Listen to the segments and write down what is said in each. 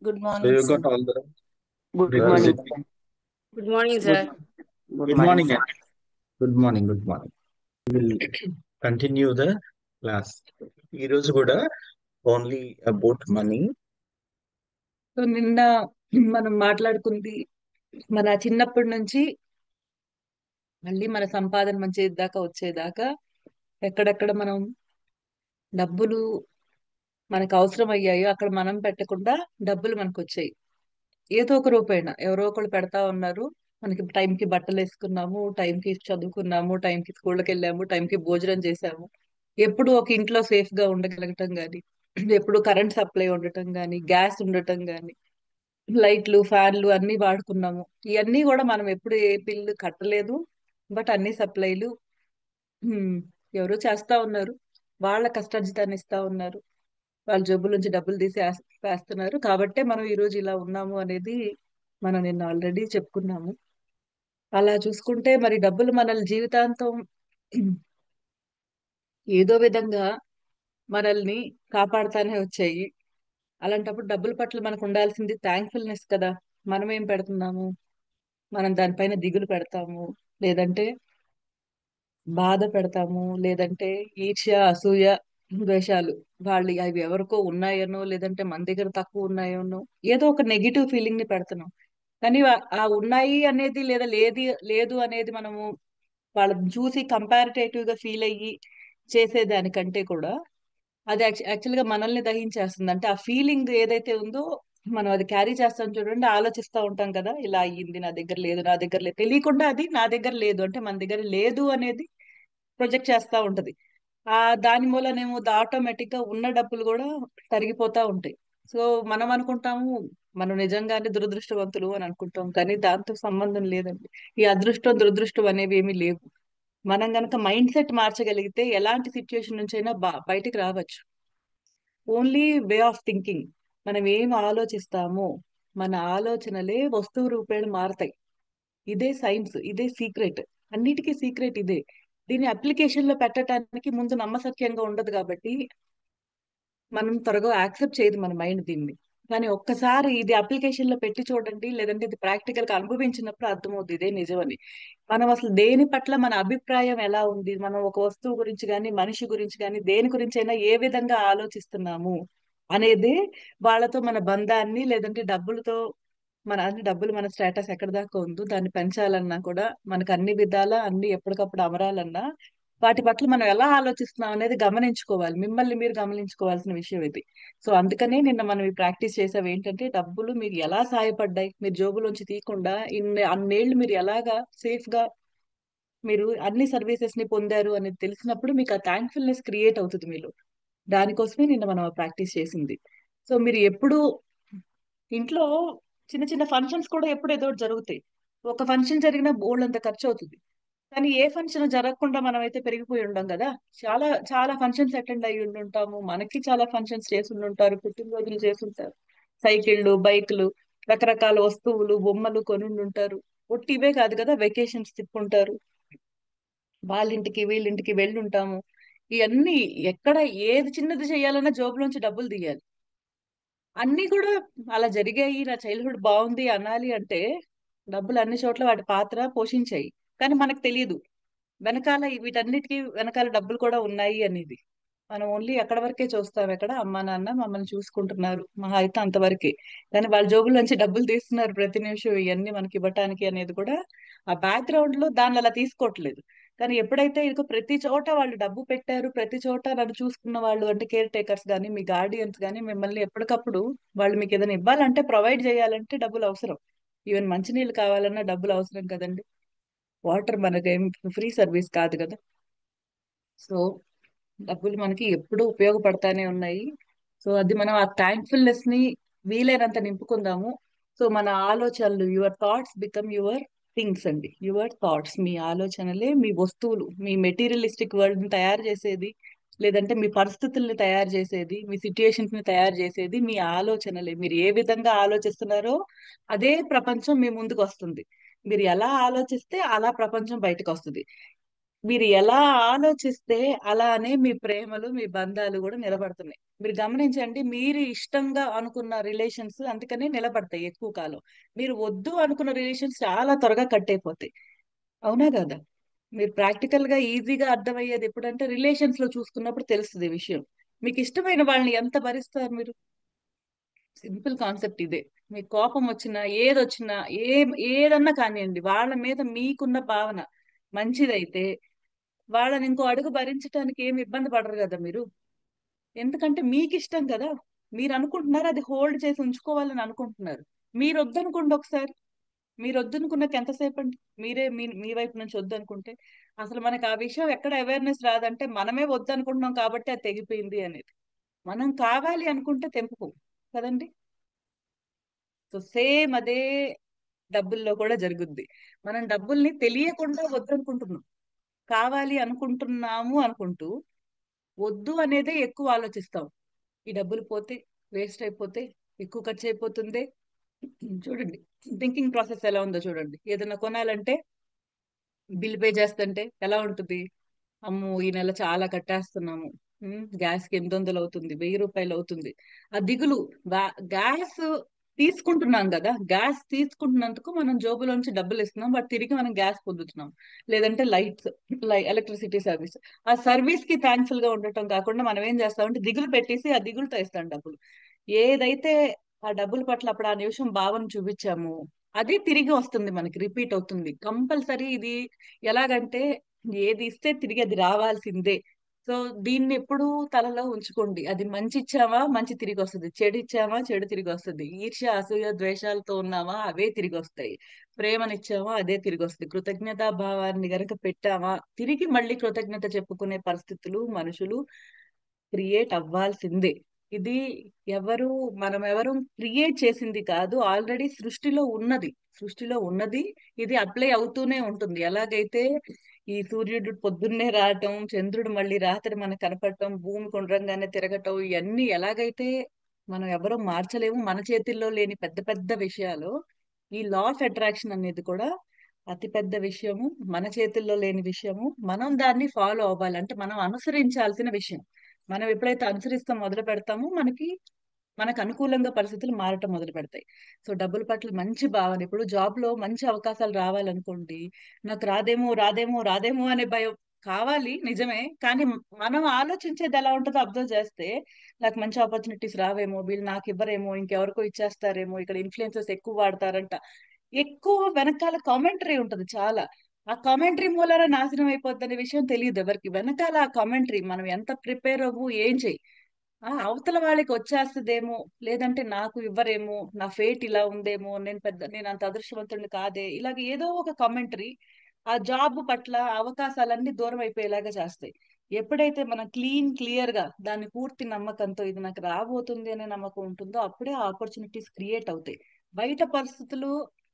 Good So morning, you sir. got all the Good morning. prerequisite. Good morning, Good, sir. Good good morning. morning. Good morning. Good morning. We will continue the class. ఈ రోజు కూడా only about money. So నిన్న మనం మాట్లాడుకుంది మన చిన్నప్పటి నుంచి మళ్ళీ మన సంపాదన మంచి దాకా వచ్చేదాకా ఎక్కడెక్కడ మనం డబ్బులు మనకు అవసరం అయ్యాయో అక్కడ మనం పెట్టకుండా డబ్బులు మనకు వచ్చాయి. ఏదో ఒక రూపేణ ఎవరో ఒకళ్ళు పెడతా ఉన్నారు. మనకి టైంకి బట్టలు వేసుకున్నాము, టైంకి చదువుకున్నాము, టైంకి స్కూళ్ళకి వెళ్ళాము, టైంకి భోజనం చేసాము. ఎప్పుడు ఒక ఇంట్లో సేఫ్ గా ఉండగలగటం గాని, ఎప్పుడు కరెంట్ సప్లై ఉండటం గాని, గ్యాస్ ఉండటం గాని, లైట్లు ఫ్యాన్లు అన్ని వాడుకున్నాము. ఇవన్నీ కూడా మనం ఎప్పుడు ఏ బిల్లు కట్టలేదు. బట్ అన్ని సప్లైలు హ్మ్, ఎవరో చేస్తా ఉన్నారు. వాళ్ళ కష్టార్జితాన్ని ఇస్తా ఉన్నారు. వాళ్ళ జబ్బుల నుంచి డబ్బులు తీసి వేస్తున్నారు. కాబట్టే మనం ఈ రోజు ఇలా ఉన్నాము అనేది మనం నిన్న ఆల్రెడీ చెప్పుకున్నాము. అలా చూసుకుంటే మరి డబ్బులు మనల్ని జీవితాంతం ఏదో విధంగా మనల్ని కాపాడుతానే వచ్చాయి. అలాంటప్పుడు డబ్బుల పట్ల మనకు ఉండాల్సింది థ్యాంక్ఫుల్నెస్ కదా. మనం ఏం పెడుతున్నాము? మనం దానిపైన దిగులు పెడతాము, లేదంటే బాధ పెడతాము, లేదంటే ఈర్ష్య, అసూయ, ద్వేషాలు. వాళ్ళు అవి ఎవరికో ఉన్నాయనో, లేదంటే మన దగ్గర తక్కువ ఉన్నాయోనో, ఏదో ఒక నెగిటివ్ ఫీలింగ్ ని పెడుతున్నాం. కానీ ఆ ఉన్నాయి అనేది లేదా లేదు అనేది మనము వాళ్ళని చూసి కంపారిటేటివ్ గా ఫీల్ అయ్యి చేసేదానికంటే కూడా అది యాక్చువల్ గా మనల్ని దహించేస్తుంది. అంటే ఆ ఫీలింగ్ ఏదైతే ఉందో మనం అది క్యారీ చేస్తాం చూడండి, ఆలోచిస్తూ ఉంటాం కదా, ఇలా అయ్యింది, నా దగ్గర లేదు, నా దగ్గర లేదు, తెలియకుండా అది నా దగ్గర లేదు అంటే మన దగ్గర లేదు అనేది ప్రొజెక్ట్ చేస్తా ఉంటది. ఆ దాని మూలనేమో ఆటోమేటిక్ గా ఉన్న డబ్బులు కూడా తరిగిపోతా ఉంటాయి. సో మనం అనుకుంటాము మనం నిజంగానే దురదృష్టవంతులు అని అనుకుంటాం, కానీ దాంతో సంబంధం లేదండి. ఈ అదృష్టం దురదృష్టం అనేవి ఏమీ లేవు. మనం గనక మైండ్ సెట్ మార్చగలిగితే ఎలాంటి సిచ్యుయేషన్ నుంచి అయినా బయటికి రావచ్చు. Only way of thinking. మనం ఏం ఆలోచిస్తామో మన ఆలోచనలే వస్తువు రూపేణ మారతాయి. ఇదే సైన్స్, ఇదే సీక్రెట్. అన్నిటికీ సీక్రెట్ ఇదే. దీన్ని అప్లికేషన్ లో పెట్టడానికి ముందు నమ్మసక్యంగా ఉండదు కాబట్టి మనం త్వరగా యాక్సెప్ట్ చేయదు మన మైండ్ దీన్ని. కానీ ఒక్కసారి ఇది అప్లికేషన్ లో పెట్టి చూడండి, లేదంటే ఇది ప్రాక్టికల్ గా అనుభవించినప్పుడు అర్థమవుతుంది ఇదే నిజమని. మనం అసలు దేని పట్ల మన అభిప్రాయం ఎలా ఉంది, మనం ఒక వస్తువు గురించి కానీ మనిషి గురించి కానీ దేని గురించి అయినా ఏ విధంగా ఆలోచిస్తున్నాము అనేది వాళ్ళతో మన బంధాన్ని, లేదంటే డబ్బులతో అంటే డబ్బులు మన స్టేటస్ ఎక్కడి దాకా ఉందో దాన్ని పెంచాలన్నా కూడా, మనకు అన్ని విధాలా అన్ని ఎప్పటికప్పుడు అమరాలన్నా వాటి పట్ల మనం ఎలా ఆలోచిస్తున్నాం అనేది గమనించుకోవాలి. మిమ్మల్ని మీరు గమనించుకోవాల్సిన విషయం ఇది. సో అందుకనే నిన్న మనం ఈ ప్రాక్టీస్ చేసాం ఏంటంటే, డబ్బులు మీరు ఎలా సహాయపడ్డాయి, మీరు జోబులోంచి తీయకుండా అన్నేళ్లు మీరు ఎలాగా సేఫ్ గా మీరు అన్ని సర్వీసెస్ ని పొందారు అనేది తెలిసినప్పుడు మీకు ఆ థ్యాంక్ఫుల్నెస్ క్రియేట్ అవుతుంది మీలో. దానికోసమే నిన్న మనం ప్రాక్టీస్ చేసింది. సో మీరు ఎప్పుడు ఇంట్లో చిన్న చిన్న ఫంక్షన్స్ కూడా ఎప్పుడు ఏదో ఒకటి జరుగుతాయి. ఒక ఫంక్షన్ జరిగినా బోల్డ్ అంత ఖర్చు అవుతుంది. కానీ ఏ ఫంక్షన్ జరగకుండా మనం అయితే పెరిగిపోయి ఉండం కదా. చాలా చాలా ఫంక్షన్స్ అటెండ్ అయ్యి ఉండుంటాము. మనకి చాలా ఫంక్షన్స్ చేసి ఉండుంటారు, పుట్టినరోజులు చేసి ఉంటారు, సైకిళ్ళు, బైకులు, రకరకాల వస్తువులు, బొమ్మలు కొని ఉండుంటారు. ఒట్టి ఇవే కాదు కదా, వెకేషన్స్ తిప్పుంటారు, వాళ్ళింటికి వీళ్ళింటికి వెళ్ళి ఉంటాము. ఇవన్నీ ఎక్కడ ఏది చిన్నది చేయాలన్నా జోబులోంచి డబ్బులు తీయాలి. అన్ని కూడా అలా జరిగాయి, నా చైల్డ్హుడ్ బాగుంది అనాలి అంటే డబ్బులు అన్ని చోట్ల వాటి పాత్ర పోషించాయి. కానీ మనకు తెలియదు వెనకాల వీటన్నిటికీ వెనకాల డబ్బులు కూడా ఉన్నాయి అనేది. మనం ఓన్లీ ఎక్కడ వరకే చూస్తాం, ఎక్కడ అమ్మా నాన్న మమ్మల్ని చూసుకుంటున్నారు మహా అయితే అంతవరకే. కానీ వాళ్ళ జోబుల నుంచి డబ్బులు తీస్తున్నారు ప్రతి నిమిషం ఇవన్నీ మనకి ఇవ్వటానికి అనేది కూడా ఆ బ్యాక్గ్రౌండ్ లో దాన్ని అలా తీసుకోవట్లేదు. కానీ ఎప్పుడైతే ఇక ప్రతి చోట వాళ్ళు డబ్బు పెట్టారు, ప్రతి చోట నన్ను చూసుకున్న వాళ్ళు అంటే కేర్ టేకర్స్ కానీ మీ గార్డియన్స్ కానీ మిమ్మల్ని ఎప్పటికప్పుడు వాళ్ళు మీకు ఏదైనా ఇవ్వాలంటే ప్రొవైడ్ చేయాలంటే డబ్బులు అవసరం. ఈవెన్ మంచినీళ్ళు కావాలన్నా డబ్బులు అవసరం కదండి. వాటర్ మనకేం ఫ్రీ సర్వీస్ కాదు కదా. సో డబ్బులు మనకి ఎప్పుడూ ఉపయోగపడతానే ఉన్నాయి. సో అది మనం ఆ థ్యాంక్ఫుల్నెస్ ని వీలైనంత నింపుకుందాము. సో మన ఆలోచనలు, your thoughts become your things అండి. యువర్ థాట్స్, మీ ఆలోచనలే మీ వస్తువులు, మీ మెటీరియలిస్టిక్ వరల్డ్ ని తయారు చేసేది, లేదంటే మీ పరిస్థితుల్ని తయారు చేసేది, మీ సిచ్యుయేషన్స్ ని తయారు చేసేది మీ ఆలోచనలే. మీరు ఏ విధంగా ఆలోచిస్తున్నారో అదే ప్రపంచం మీ ముందుకు వస్తుంది. మీరు ఎలా ఆలోచిస్తే అలా ప్రపంచం బయటకు వస్తుంది. మీరు ఎలా ఆలోచిస్తే అలానే మీ ప్రేమలు మీ బంధాలు కూడా నిలబడుతున్నాయి. మీరు గమనించండి, మీరు ఇష్టంగా అనుకున్న రిలేషన్స్ అందుకనే నిలబడతాయి ఎక్కువ కాలం. మీరు వద్దు అనుకున్న రిలేషన్స్ చాలా త్వరగా కట్ అయిపోతాయి. అవునా కదా? మీరు ప్రాక్టికల్ గా ఈజీగా అర్థమయ్యేది ఎప్పుడంటే రిలేషన్స్ లో చూసుకున్నప్పుడు తెలుస్తుంది ఈ విషయం. మీకు ఇష్టమైన వాళ్ళని ఎంత భరిస్తారు మీరు? సింపుల్ కాన్సెప్ట్ ఇదే. మీకు కోపం వచ్చినా ఏదొచ్చినా ఏదన్నా కానివ్వండి, వాళ్ళ మీద మీకున్న భావన మంచిదైతే వాళ్ళని ఇంకో అడుగు భరించడానికి ఏమి ఇబ్బంది పడరు కదా మీరు. ఎందుకంటే మీకు ఇష్టం కదా. మీరు అనుకుంటున్నారు అది హోల్డ్ చేసి ఉంచుకోవాలని అనుకుంటున్నారు. మీరు వద్దనుకోండి ఒకసారి. మీరు వద్దనుకున్నాక ఎంతసేపు అండి? మీరే మీ వైపు నుంచి వద్దనుకుంటే అసలు మనకి ఆ విషయం ఎక్కడ అవేర్నెస్ రాదంటే మనమే వద్దనుకుంటున్నాం కాబట్టి అది తెగిపోయింది అనేది. మనం కావాలి అనుకుంటే తెంపుకోం కదండి. సో సేమ్ అదే డబ్బుల్లో కూడా జరుగుద్ది. మనం డబ్బుల్ని తెలియకుండా వద్దనుకుంటున్నాం. కావాలి అనుకుంటున్నాము అనుకుంటూ వద్దు అనేదే ఎక్కువ ఆలోచిస్తాం. ఈ డబ్బులు పోతే, వేస్ట్ అయిపోతే, ఎక్కువ ఖర్చు అయిపోతుంది. చూడండి, థింకింగ్ ప్రాసెస్ ఎలా ఉందో చూడండి. ఏదైనా కొనాలంటే బిల్ పే చేస్తుంటే ఎలా ఉంటుంది? అమ్మో ఈ నెల చాలా కట్టేస్తున్నాము. గ్యాస్ కి 800 అవుతుంది, 1000 రూపాయలు అవుతుంది. ఆ దిగులు. గ్యాస్ తీసుకుంటున్నాం కదా, గ్యాస్ తీసుకుంటున్నందుకు మనం జోబులోంచి డబ్బులు ఇస్తున్నాం, బట్ తిరిగి మనం గ్యాస్ పొందుతున్నాం. లేదంటే లైట్స్, ఎలక్ట్రిసిటీ సర్వీస్. ఆ సర్వీస్ కి థ్యాంక్ఫుల్ గా ఉండటం కాకుండా మనం ఏం చేస్తామంటే దిగులు పెట్టేసి ఆ దిగులుతో ఇస్తాం డబ్బులు. ఏదైతే ఆ డబ్బుల పట్ల అప్పుడు ఆ నిమిషం భావన చూపించాము, అది తిరిగి వస్తుంది మనకి, రిపీట్ అవుతుంది కంపల్సరీ. ఇది ఎలాగంటే ఏది ఇస్తే తిరిగి అది రావాల్సిందే. సో దీన్ని ఎప్పుడు తలలో ఉంచుకోండి. అది మంచి ఇచ్చామా మంచి తిరిగి వస్తుంది, చెడు ఇచ్చామా చెడు తిరిగి వస్తుంది. ఈర్ష్య అసూయ ద్వేషాలతో ఉన్నామా అవే తిరిగి వస్తాయి. ప్రేమనిచ్చామా అదే తిరిగి వస్తుంది. కృతజ్ఞతా భావాన్ని గనక పెట్టామా తిరిగి మళ్ళీ కృతజ్ఞత చెప్పుకునే పరిస్థితులు మనుషులు క్రియేట్ అవ్వాల్సిందే. ఇది ఎవరు మనం ఎవరు క్రియేట్ చేసింది కాదు, ఆల్రెడీ సృష్టిలో ఉన్నది. సృష్టిలో ఉన్నది. ఇది అప్లై అవుతూనే ఉంటుంది. ఎలాగైతే ఈ సూర్యుడు పొద్దున్నే రావటం, చంద్రుడు మళ్ళీ రాత్రి మనకు కనపడటం, భూమి గుండ్రంగానే తిరగటం, ఇవన్నీ ఎలాగైతే మనం ఎవరూ మార్చలేము, మన చేతిల్లో లేని పెద్ద పెద్ద విషయాలు. ఈ లా ఆఫ్ అట్రాక్షన్ అనేది కూడా అతి పెద్ద విషయము, మన చేతుల్లో లేని విషయము. మనం దాన్ని ఫాలో అవ్వాలి, అంటే మనం అనుసరించాల్సిన విషయం. మనం ఎప్పుడైతే అనుసరిస్తాం మొదలు పెడతామో మనకు అనుకూలంగా పరిస్థితులు మారటం మొదలు పెడతాయి. సో డబ్బుల పట్ల మంచి భావన. ఇప్పుడు జాబ్ లో మంచి అవకాశాలు రావాలనుకోండి, నాకు రాదేమో రాదేమో రాదేమో అనే భయం. కావాలి నిజమే, కానీ మనం ఆలోచించేది ఎలా ఉంటుందో అబ్జర్వ్ చేస్తే, నాకు మంచి ఆపర్చునిటీస్ రావేమో, వీళ్ళు నాకు ఇవ్వరేమో, ఇంకెవరికో ఇచ్చేస్తారేమో, ఇక్కడ ఇన్ఫ్లుయెన్సెస్ ఎక్కువ వాడతారంట, ఎక్కువ వెనకాల కామెంటరీ ఉంటది చాలా. ఆ కామెంటరీ మూలాన నాశనం అయిపోద్ది అనే విషయం తెలియదు ఎవరికి. వెనకాల ఆ కామెంటరీ మనం ఎంత ప్రిపేర్ అవ్వు ఏం చెయ్యి, అవతల వాళ్ళకి వచ్చేస్తుందేమో, లేదంటే నాకు ఇవ్వరేమో, నా ఫేట్ ఇలా ఉందేమో, నేను అంత అదృష్టవంతుడిని కాదే, ఇలాగ ఏదో ఒక కామెంటరీ ఆ జాబ్ పట్ల అవకాశాలన్నీ దూరం అయిపోయేలాగా చేస్తాయి. ఎప్పుడైతే మనం క్లియర్ గా దాన్ని పూర్తి నమ్మకంతో ఇది నాకు రాబోతుంది అనే నమ్మకం ఉంటుందో అప్పుడే ఆపర్చునిటీస్ క్రియేట్ అవుతాయి. బయట పరిస్థితులు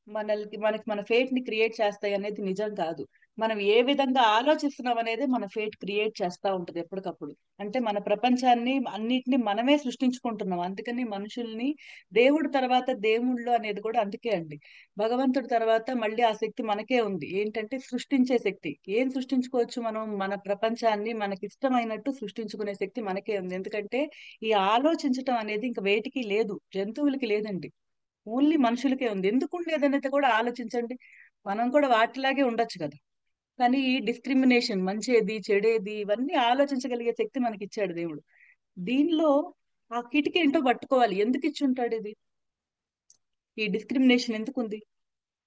మనకి మన ఫేట్ ని క్రియేట్ చేస్తాయి అనేది నిజం కాదు. మనం ఏ విధంగా ఆలోచిస్తున్నాం అనేది మన ఫేట్ క్రియేట్ చేస్తా ఉంటది ఎప్పటికప్పుడు. అంటే మన ప్రపంచాన్ని అన్నిటిని మనమే సృష్టించుకుంటున్నాం. అందుకని మనుషుల్ని దేవుడి తర్వాత దేవుళ్ళు అనేది కూడా అందుకే అండి. భగవంతుడి తర్వాత మళ్ళీ ఆ శక్తి మనకే ఉంది. ఏంటంటే సృష్టించే శక్తి. ఏం సృష్టించుకోవచ్చు మనం? మన ప్రపంచాన్ని మనకి ఇష్టమైనట్టు సృష్టించుకునే శక్తి మనకే ఉంది. ఎందుకంటే ఈ ఆలోచించటం అనేది ఇంకా వేటికి లేదు, జంతువులకి లేదండి, ఓన్లీ మనుషులకే ఉంది. ఎందుకు ఉండేదనేది కూడా ఆలోచించండి. మనం కూడా వాటిలాగే ఉండొచ్చు కదా. కానీ ఈ డిస్క్రిమినేషన్, మంచేది చెడేది ఇవన్నీ ఆలోచించగలిగే శక్తి మనకి ఇచ్చాడు దేవుడు. దీనిలో ఆ కిటికీ ఏంటో పట్టుకోవాలి. ఎందుకు ఇచ్చి ఉంటాడు ఇది? ఈ డిస్క్రిమినేషన్ ఎందుకు ఉంది?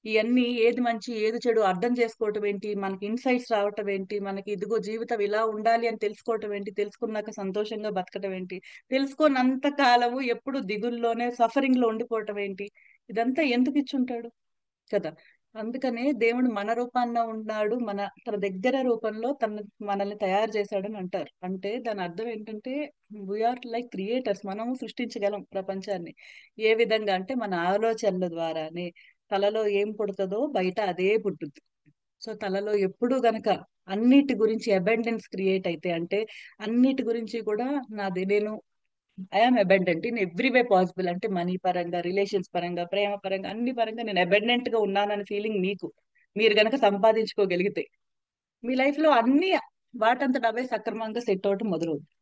ఇవన్నీ ఏది మంచి ఏది చెడు అర్థం చేసుకోవటం ఏంటి, మనకి ఇన్సైట్స్ రావటం ఏంటి, మనకి ఇదిగో జీవితం ఇలా ఉండాలి అని తెలుసుకోవటం ఏంటి, తెలుసుకున్నాక సంతోషంగా బతకటం ఏంటి, తెలుసుకోనంత కాలము ఎప్పుడు దిగుల్లోనే సఫరింగ్ లో ఉండిపోవటం ఏంటి, ఇదంతా ఎందుకు ఇచ్చుంటాడు కదా. అందుకనే దేవుడు మన రూపాన్న ఉన్నాడు, తన దగ్గర రూపంలో మనల్ని తయారు చేశాడని అంటారు. అంటే దాని అర్థం ఏంటంటే వీఆర్ లైక్ క్రియేటర్స్. మనము సృష్టించగలం ప్రపంచాన్ని. ఏ విధంగా అంటే మన ఆలోచనల ద్వారానే. తలలో ఏం పుడుతుందో బయట అదే పుట్టుద్ది. సో తలలో ఎప్పుడు గనక అన్నిటి గురించి అబెండెన్స్ క్రియేట్ అయితే, అంటే అన్నిటి గురించి కూడా నేను I'm abundant in every way possible, అంటే మనీ పరంగా, రిలేషన్స్ పరంగా, ప్రేమ పరంగా, అన్ని పరంగా నేను అబెండెంట్ గా ఉన్నానని ఫీలింగ్ మీకు మీరు గనక సంపాదించుకోగలిగితే, మీ లైఫ్ లో అన్ని వాటంతట అవే సక్రమంగా సెట్ అవటం మొదలవుతుంది.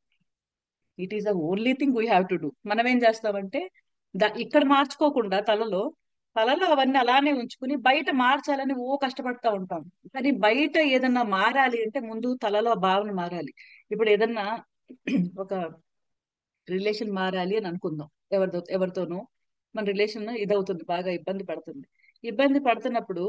It is the only thing we have to do. మనం ఏం చేస్తామంటే ఇక్కడ మార్చుకోకుండా తలలో అవన్నీ అలానే ఉంచుకుని బయట మార్చాలని కష్టపడతా ఉంటాం. కానీ బయట ఏదన్నా మారాలి అంటే ముందు తలలో ఆ భావన మారాలి. ఇప్పుడు ఏదన్నా ఒక రిలేషన్ మారాలి అని అనుకుందాం. ఎవరితోనో మన రిలేషన్ ఇదవుతుంది, బాగా ఇబ్బంది పడుతుంది. ఇబ్బంది పడుతున్నప్పుడు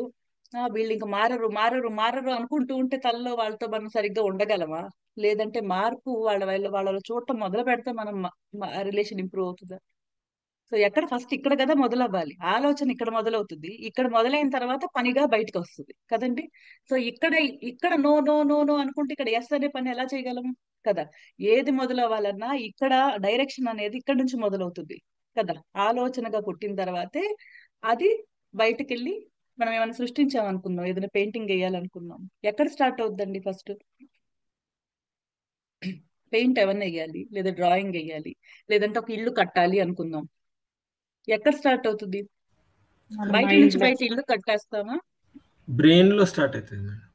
వీళ్ళు ఇంకా మారరు మారరు మారరు అనుకుంటూ ఉంటే తలలో వాళ్ళతో మనం సరిగ్గా ఉండగలమా? లేదంటే మార్పు వాళ్ళ చూడటం మొదలు పెడితే మనం రిలేషన్ ఇంప్రూవ్ అవుతుందా? సో ఎక్కడ ఫస్ట్ ఇక్కడ కదా మొదలవ్వాలి. ఆలోచన ఇక్కడ మొదలవుతుంది. ఇక్కడ మొదలైన తర్వాత పనిగా బయటకు వస్తుంది కదండి. సో ఇక్కడ నో నో నో నో అనుకుంటే ఇక్కడ ఎస్ అనే పని ఎలా చేయగలం కదా. ఏది మొదలవ్వాలన్నా ఇక్కడ డైరెక్షన్ అనేది ఇక్కడ నుంచి మొదలవుతుంది కదా. ఆలోచనగా పుట్టిన తర్వాతే అది బయటకెళ్ళి మనం ఏమైనా సృష్టించామనుకుందాం, ఏదైనా పెయింటింగ్ వేయాలనుకుందాం, ఎక్కడ స్టార్ట్ అవుతుందండి? ఫస్ట్ పెయింట్ ఏమన్నా వేయాలి, లేదా డ్రాయింగ్ వేయాలి, లేదంటే ఒక ఇల్లు కట్టాలి అనుకుందాం. ఎక్కడ స్టార్ట్ అవుతుంది? మన బయట మైండ్ నుంచి లో, బయట ఇల్లు కట్టేస్తామా? బ్రెయిన్ లో స్టార్ట్ అవుతుంది మేడం.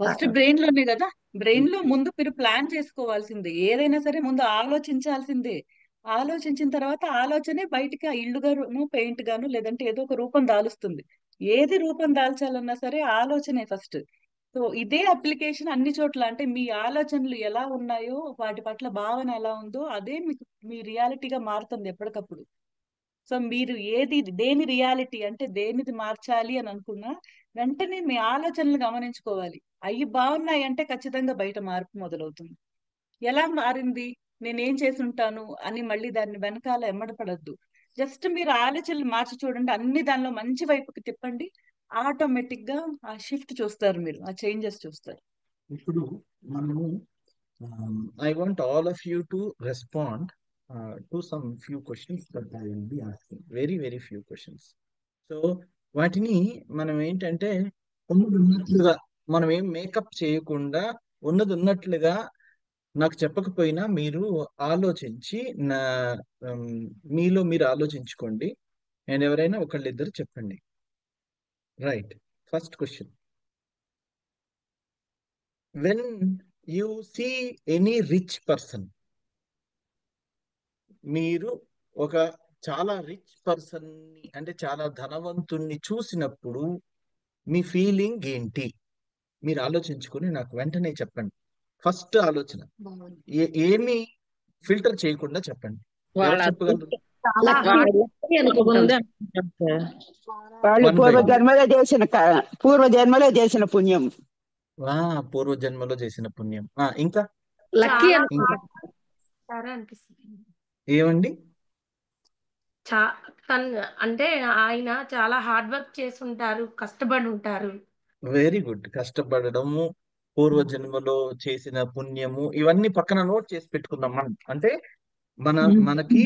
ఫస్ట్ బ్రెయిన్ లోనే కదా. బ్రెయిన్ లో ముందు మీరు ప్లాన్ చేసుకోవాల్సిందే. ఏదైనా సరే ముందు ఆలోచించాల్సిందే. ఆలోచించిన తర్వాత ఆలోచనే బయటికి ఆ ఇల్లు గాను పెయింట్ గాను లేదంటే ఏదో ఒక రూపం దాలుస్తుంది. ఏది రూపం దాల్చాలన్నా సరే ఆలోచనే ఫస్ట్. సో ఇదే అప్లికేషన్ అన్ని చోట్ల. అంటే మీ ఆలోచనలు ఎలా ఉన్నాయో, వాటి పట్ల భావన ఎలా ఉందో అదే మీకు మీ రియాలిటీగా మారుతుంది ఎప్పటికప్పుడు. సో మీరు దేని రియాలిటీ అంటే దేనిది మార్చాలి అని అనుకున్నా వెంటనే మీ ఆలోచనలు గమనించుకోవాలి. అవి బాగున్నాయి అంటే ఖచ్చితంగా బయట మార్పు మొదలవుతుంది. ఎలా మారింది, నేనేం చేసి ఉంటాను అని మళ్ళీ దాన్ని వెనకాల ఎమ్మడపడద్దు. జస్ట్ మీరు ఆలోచనలు మార్చి చూడండి, అన్ని దానిలో మంచి వైపుకి తిప్పండి. ఆటోమేటిక్ గా ఆ షిఫ్ట్ చూస్తారు, మీరు ఆ చేంజెస్ చూస్తారు. ఇప్పుడు మనము I want all of you to respond to some few questions that I will be asking. Very, very few questions. So వాటిని మనం ఏంటంటే ఉన్నది ఉన్నట్లుగా, మనం ఏం మేకప్ చేయకుండా ఉన్నది ఉన్నట్లుగా నాకు చెప్పకపోయినా మీరు ఆలోచించి నా ఉమ్, మీలో మీరు ఆలోచించుకోండి. అండ్ ఎవరైనా ఒకళ్ళిద్దరు చెప్పండి. Right. First question. When you see any rich person, మీరు ఒక చాలా రిచ్ పర్సన్ అంటే చాలా ధనవంతుణ్ణి చూసినప్పుడు మీ ఫీలింగ్ ఏంటి? మీరు ఆలోచించుకుని నాకు వెంటనే చెప్పండి. ఫస్ట్ ఆలోచన ఏమి ఫిల్టర్ చేయకుండా చెప్పండి. ఎవరు వాళ్ళ చెప్పగలరు? చాలా లక్కీ అనుకుంటాం ఉంది సార్. అనుకుంటాం సార్. వాళ్ళు వన్ బై పూర్వజన్మలో చేసిన పుణ్యం. పూర్వజన్మలో చేసిన పుణ్యం. ఇంకా లక్కీ చాలా ఇంకా సరే అనిపిస్తుంది. ఏమండి? చా అంటే ఆయన చాలా హార్డ్ వర్క్ చేసి ఉంటారు, కష్టపడి ఉంటారు. Very good. కష్టపడడము, పూర్వజన్మలో చేసిన పుణ్యము, ఇవన్నీ పక్కన నోట్ చేసి పెట్టుకుందాం. మనం అంటే మనకి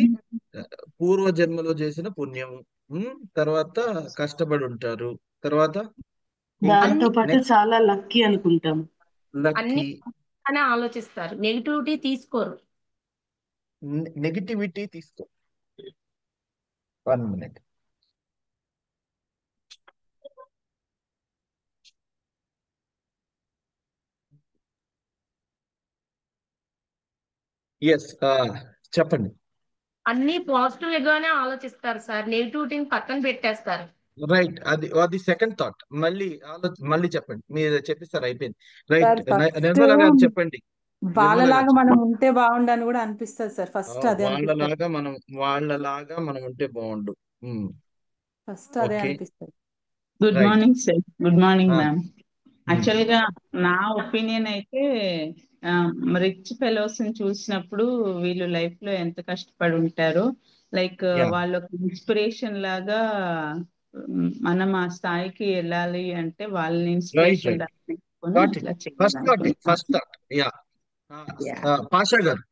పూర్వజన్మలో చేసిన పుణ్యము, తర్వాత కష్టపడి ఉంటారు, తర్వాత ఇంకా దాంతో పాటు నెక్స్ట్ చాలా లక్కీ అనుకుంటాం. అన్ని లక్కీ. అని ఆలోచిస్తారు, నెగిటివిటీ తీసుకోరు. నెగిటివిటీ తీసుకో. 1 minute. ఎస్, చెప్పండి. అన్ని పాజిటివ్ గానే ఆలోచిస్తారు సార్, నెగిటివిటీని పక్కన పెట్టేస్తారు. రైట్. అది సెకండ్ థాట్. మళ్ళీ చెప్పండి. మీరు చెప్పిస్తారు, అయిపోయింది. రైట్. సార్ ఫస్ట్ నిర్మల గారు చెప్పండి. నిర్మల గారు వాళ్ళలాగా మనం చెప్పండి. ఉంటే బాగుండని కూడా అనిపిస్తుంది సార్. ఫస్ట్ అదే అనిపిస్తుంది. వాళ్ళలాగా మనం ఉంటే బాగుండు. ఫస్ట్ అదే ఓకే. అనిపిస్తుంది. Good right. Morning sir. Good morning ma'am. Um. యాక్చువల్గా నా ఒపీనియన్ అయితే రిచ్ ఫెలోస్ ని చూసినప్పుడు వీళ్ళు లైఫ్ లో ఎంత కష్టపడి ఉంటారో, లైక్ Yeah. వాళ్ళు ఒక ఇన్స్పిరేషన్ లాగా మనం ఆ స్థాయికి వెళ్ళాలి అంటే వాళ్ళని రైట్. Inspiration right. తీసుకొని గాట్ ఇట్. ఇట్లా ఫస్ట్ థాట్. యా. చేయాలి. పాషా గారు.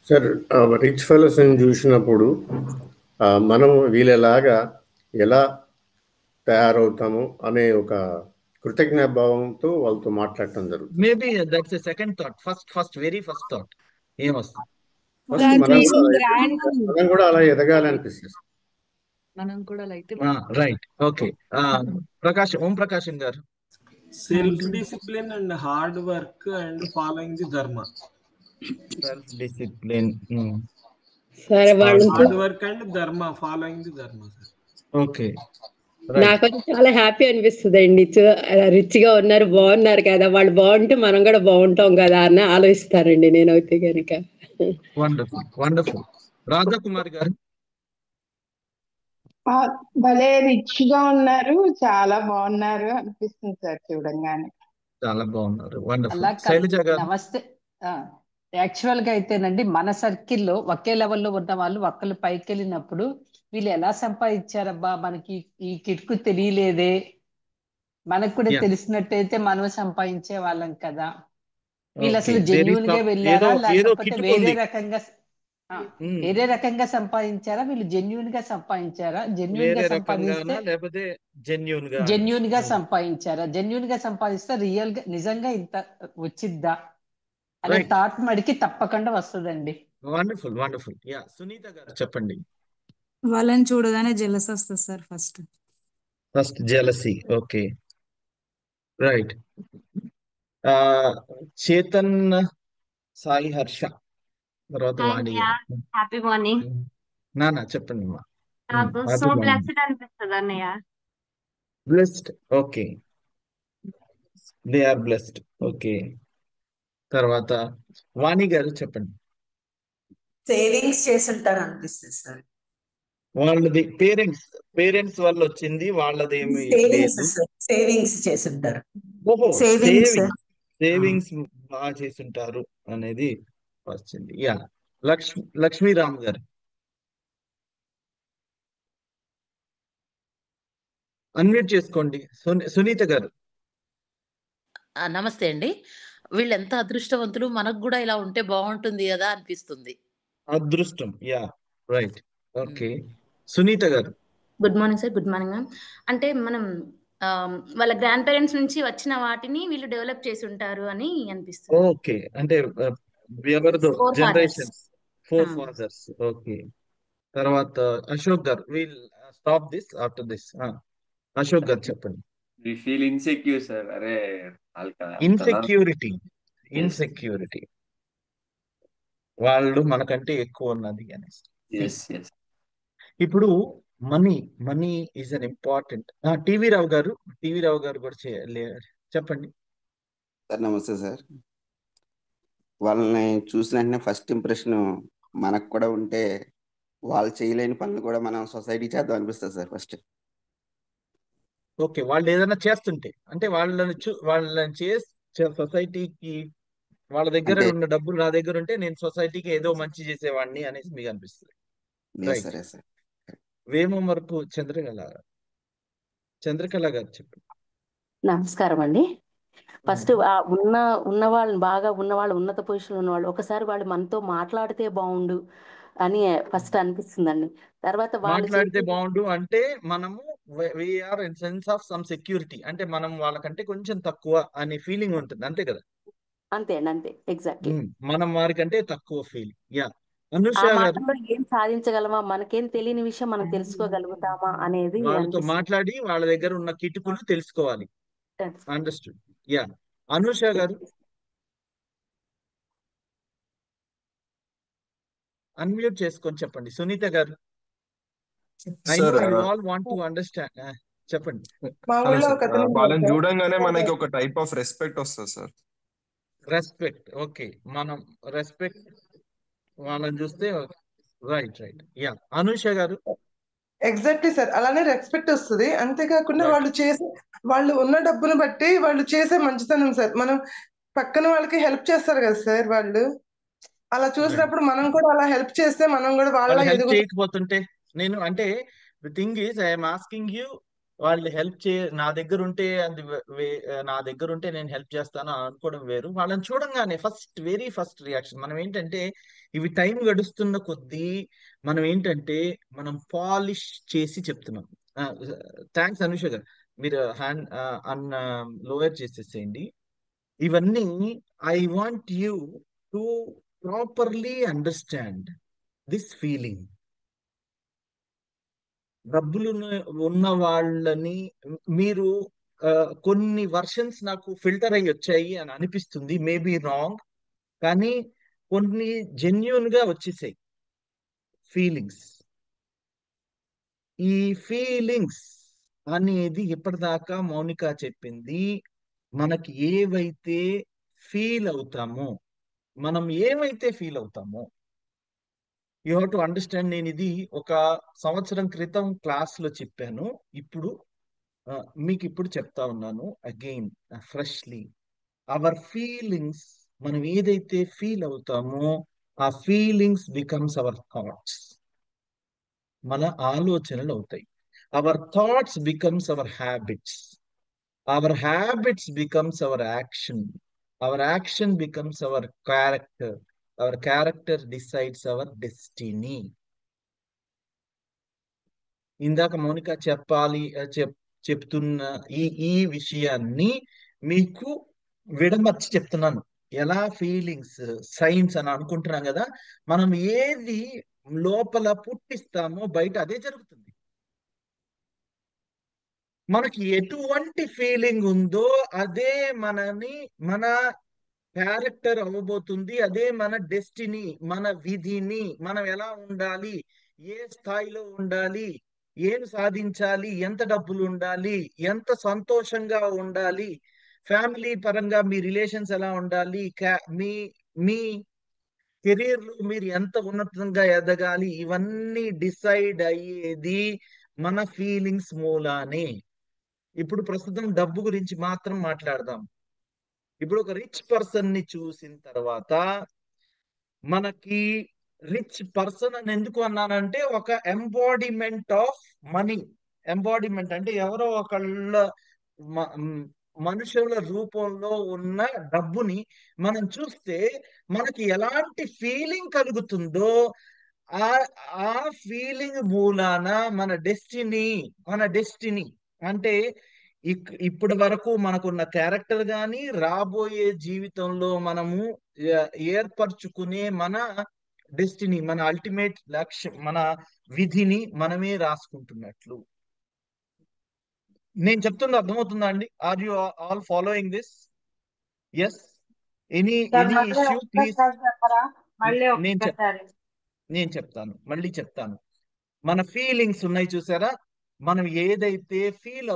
సార్, రిచ్ ఫెలోస్ ని చూసినప్పుడు మనం వీళ్ళలాగా ఎలా తయారవుతాము అనే ఒక కృతజ్ఞ భావంతో వాళ్ళతో మాట్లాడటం జరుగుతుంది. Maybe that's a second thought. Very first thought ఏమొస్తుంది? ఫస్ట్ మనం కూడా అలా ఎదగాలి అనిపిస్తుంది. మనం కూడా అలా అయితే రైట్. ఓకే. ఓం ప్రకాశం గారు. Self discipline and hard work and following the ధర్మ. సెల్ఫ్ డిసిప్లిన్, సరే వాళ్ళు హార్డ్ వర్క్ అండ్ ధర్మ, ఫాలోయింగ్ ది ధర్మ సార్. Okay, right. నాకైతే చాలా హ్యాపీ అనిపిస్తుంది అండి. రిచ్ గా ఉన్నారు, బాగున్నారు కదా, వాళ్ళు బాగుంటే మనం కూడా బాగుంటాం కదా అని ఆలోచిస్తానండి నేనైతే కనుక. Wonderful, wonderful. రాధాకుమారి గారు. భలే రిచ్ గా ఉన్నారు, చాలా బాగున్నారు అనిపిస్తుంది సార్ చూడంగానే. చాలా బాగున్నారు, వండర్ఫుల్. అలా కాదు. శైలజ గారు. నమస్తే. యాక్చువల్ గా అయితేనండి మన సర్కిల్లో ఒకే లెవెల్లో ఉన్న వాళ్ళు ఒక్కళ్ళు పైకి వెళ్ళినప్పుడు వీళ్ళు ఎలా సంపాదించారబ్బా మనకి ఈ కిటుకు తెలియలేదే, మనకు కూడా Yeah. తెలిసినట్టయితే మనం సంపాదించే వాళ్ళం కదా, వీళ్ళు Okay, అసలు there is జెన్యున్ గా some వెళ్ళారా ఏదో లేకపోతే కిటుకు వేరే ఉంది. రకంగా వేరే రకంగా సంపాదించారా, వీళ్ళు జెన్యున్ గా సంపాదించారా, జెన్యున్ గా వేరే సంపాదిస్తే రకంగానా లేకపోతే జెన్యూన్ గా? జెన్యున్ గా సంపాదించారా, జెన్యున్ గా సంపాదిస్తే రియల్ గా నిజంగా ఇంత వచ్చిద్దా అనే రైట్. థాట్ మడికి తప్పకుండా వస్తుందండి. Wonderful, wonderful. యా, సునీత గారు చెప్పండి. వాళ్ళని చూడగానే జెలస్ వస్తుంది sir first. First jealousy. Okay, right. Chetan, Sai Harsha, తర్వాత వాణి గారు. Happy morning. నానా చెప్పండి అమ్మా. నాకు సో బ్లెస్డ్ అనిపిస్తుంది అన్నయ్య. Blessed, okay, they are blessed. Okay, తర్వాత వాణి గారు చెప్పండి. సేవింగ్స్ చేస్తుంటారు అనిపిస్తుంది సార్. వాళ్ళది పేరెంట్స్ వల్ల వచ్చింది, వాళ్ళది ఏమి లేదు. సేవింగ్స్ చేస్తుంటారు. ఓహో, సేవింగ్స్ సేవింగ్స్ బాగా చేస్తుంటారు అనేది వచ్చింది. యా, లక్ష్మీరామ్ గారు. అన్మ్యూట్ చేసుకోండి. సునీత గారు. నమస్తే అండి. వీళ్ళు ఎంత అదృష్టవంతులు, మనకు కూడా ఇలా ఉంటే బాగుంటుంది కదా అనిపిస్తుంది. అదృష్టం, యా, రైట్. ఓకే, సునీత గారు. Good morning sir. Good morning ma'am. అంటే మనం వాళ్ళ గ్రాండ్ పేరెంట్స్ నుంచి వచ్చిన వాటిని వీళ్ళు డెవలప్ చేసి ఉంటారు అని అనిపిస్తుంది. ఓకే, అంటే ఎవరిదో Four fathers. Generations, 4 fathers. Okay, తర్వాత అశోక్ గారు. Will stop this after this. Ashok గారు చెప్పండి. We feel insecure, sir. అరే ఇన్సెక్యూరిటీ వాళ్ళు మనకంటే ఎక్కువ ఉన్నది అనేసి. ఇప్పుడు money is unimportant. T V Rao గారు కూడా చెప్పండి సార్. నమస్తే సార్. వాళ్ళని చూసిన వెంటనే ఫస్ట్ ఇంప్రెషన్ మనకు కూడా ఉంటే వాళ్ళు చేయలేని పనులు కూడా మనం సొసైటీ చేద్దాం అనిపిస్తుంది సార్ ఫస్ట్. ఓకే, వాళ్ళు ఏదైనా చేస్తుంటే అంటే వాళ్ళని సొసైటీకి, వాళ్ళ దగ్గర ఉన్న డబ్బులు నా దగ్గర ఉంటే నేను సొసైటీకి ఏదో మంచి చేసేవాడిని అనేసి మీకు అనిపిస్తుంది. వేమవరపు చంద్రకళ గారు చెప్పండి. నమస్కారం అండి. ఫస్ట్ ఉన్న వాళ్ళని బాగా ఉన్నవాళ్ళు, ఉన్నత పొజిషన్ ఉన్నవాళ్ళు ఒకసారి వాళ్ళు మనతో మాట్లాడితే బాగుండు అని ఫస్ట్ అనిపిస్తుందండి. తర్వాత మాట్లాడితే బాగుండు అంటే మనము we are in sense of some security, అంటే మనం వాళ్ళకంటే కొంచెం తక్కువ అనే ఫీలింగ్ ఉంటుంది, అంతే కదా? అంతే అండి, అంతే, ఎగ్జాక్ట్లీ. మనం వారికంటే తక్కువ ఫీలింగ్. యా, అనుష గారు. ఏం సాధించగలమా, మనకేం తెలియని విషయం మనం తెలుసుకోగలుగుతామా అనేది వాళ్ళతో మాట్లాడి వాళ్ళ దగ్గర ఉన్న కిటుకులు తెలుసుకోవాలి. అండర్స్టూడ్. యా, అనుష గారు. అన్మ్యూట్ చేసుకొని చెప్పండి. సునీత గారు. All want to understand. చెప్పండి. వాళ్ళని చూడంగానే మనకి ఒక టైప్ ఆఫ్ రెస్పెక్ట్ వస్తుంది సార్. రెస్పెక్ట్, ఓకే, మనం రెస్పెక్ట్ వాళ్ళని చూస్తే. రైట్. యా, అనుష గారు. ఎగ్జాక్ట్లీ సార్, అలానే రెస్పెక్ట్ వస్తుంది. అంతేకాకుండా వాళ్ళు ఉన్న డబ్బును బట్టి వాళ్ళు చేసే మంచితనం సార్. మనం పక్కన వాళ్ళకి హెల్ప్ చేస్తారు కదా సార్, వాళ్ళు అలా చూసినప్పుడు మనం కూడా అలా హెల్ప్ చేస్తే మనం కూడా వాళ్ళ హెల్ప్ చేయకపోతుంటే నేను అంటే the thing is I'm asking you, వాళ్ళు హెల్ప్ నా దగ్గర ఉంటే నా దగ్గర ఉంటే నేను హెల్ప్ చేస్తాను అనుకోవడం వేరు. వాళ్ళని చూడంగానే వెరీ ఫస్ట్ రియాక్షన్ మనం ఏంటంటే, ఇవి టైం గడుస్తున్న కొద్దీ మనం ఏంటంటే మనం పాలిష్ చేసి చెప్తున్నాం. థ్యాంక్స్ అనుష గారు, మీరు హ్యాండ్ లోయర్ చేసేసేయండి. ఇవన్నీ I want you to properly understand this feeling. డబ్బులు ఉన్న వాళ్ళని మీరు కొన్ని వర్షన్స్ నాకు ఫిల్టర్ అయ్యి వచ్చాయి అని అనిపిస్తుంది, మేబీ రాంగ్, కానీ కొన్ని జెన్యున్ గా వచ్చేసాయి ఫీలింగ్స్. ఈ ఫీలింగ్స్ అనేది ఇప్పటిదాకా మౌనిక చెప్పింది, మనకి ఏవైతే ఫీల్ అవుతామో, మనం ఏవైతే ఫీల్ అవుతామో, యూ హ్యావ్ టు అండర్స్టాండ్. నేను ఇది ఒక సంవత్సరం క్రితం క్లాస్ లో చెప్పాను, ఇప్పుడు మీకు ఇప్పుడు చెప్తా ఉన్నాను అగైన్ ఫ్రెష్లీ. అవర్ ఫీలింగ్స్, మనం ఏదైతే ఫీల్ అవుతామో ఆ ఫీలింగ్స్ బికమ్స్ అవర్ థాట్స్, మన ఆలోచనలు అవుతాయి. Our thoughts becomes hour habits, hour habits becomes hour action, hour action becomes our character, our character decides hour destiny. ఇందాక మౌనిక చెప్తున్న ఈ విషయాన్ని మీకు విడమర్చి చెప్తున్నాను. ఎలా ఫీలింగ్స్ సైన్స్ అని అనుకుంటున్నాం కదా, మనం ఏది లోపల పుట్టిస్తామో బయట అదే జరుగుతుంది. మనకి ఎటువంటి ఫీలింగ్ ఉందో అదే మన క్యారెక్టర్ అవ్వబోతుంది, అదే మన డెస్టినీ, మన విధిని, మనం ఎలా ఉండాలి, ఏ స్థాయిలో ఉండాలి, ఏం సాధించాలి, ఎంత డబ్బులు ఉండాలి, ఎంత సంతోషంగా ఉండాలి, ఫ్యామిలీ పరంగా మీ రిలేషన్స్ ఎలా ఉండాలి, మీ మీ కెరీర్ లో మీరు ఎంత ఉన్నతంగా ఎదగాలి, ఇవన్నీ డిసైడ్ అయ్యేది మన ఫీలింగ్స్ మూలానే. ఇప్పుడు ప్రస్తుతం డబ్బు గురించి మాత్రం మాట్లాడదాం. ఇప్పుడు ఒక రిచ్ పర్సన్ ని చూసిన తర్వాత మనకి రిచ్ పర్సన్ అని ఎందుకు అన్నానంటే, ఒక ఎంబాడిమెంట్ ఆఫ్ మనీ. ఎంబాడిమెంట్ అంటే ఎవరో ఒకళ్ళ మనుషుల రూపంలో ఉన్న డబ్బుని మనం చూస్తే మనకి ఎలాంటి ఫీలింగ్ కలుగుతుందో ఆ ఆ ఫీలింగ్ మూలాన మన డెస్టినీ అంటే ఇప్పటి వరకు మనకున్న క్యారెక్టర్ గాని, రాబోయే జీవితంలో మనము ఏర్పరచుకునే మన డెస్టినీ, మన అల్టిమేట్ లక్ష్యం, మన విధిని మనమే రాసుకుంటున్నట్లు. నేను చెప్తుంది అర్థమవుతుందా అండి? Are you all following this? Yes? Any issue please. నేను చెప్తాను, మళ్ళీ చెప్తాను. మన ఫీలింగ్స్ ఉన్నాయి చూసారా, మనం ఏదైతే ఫీల్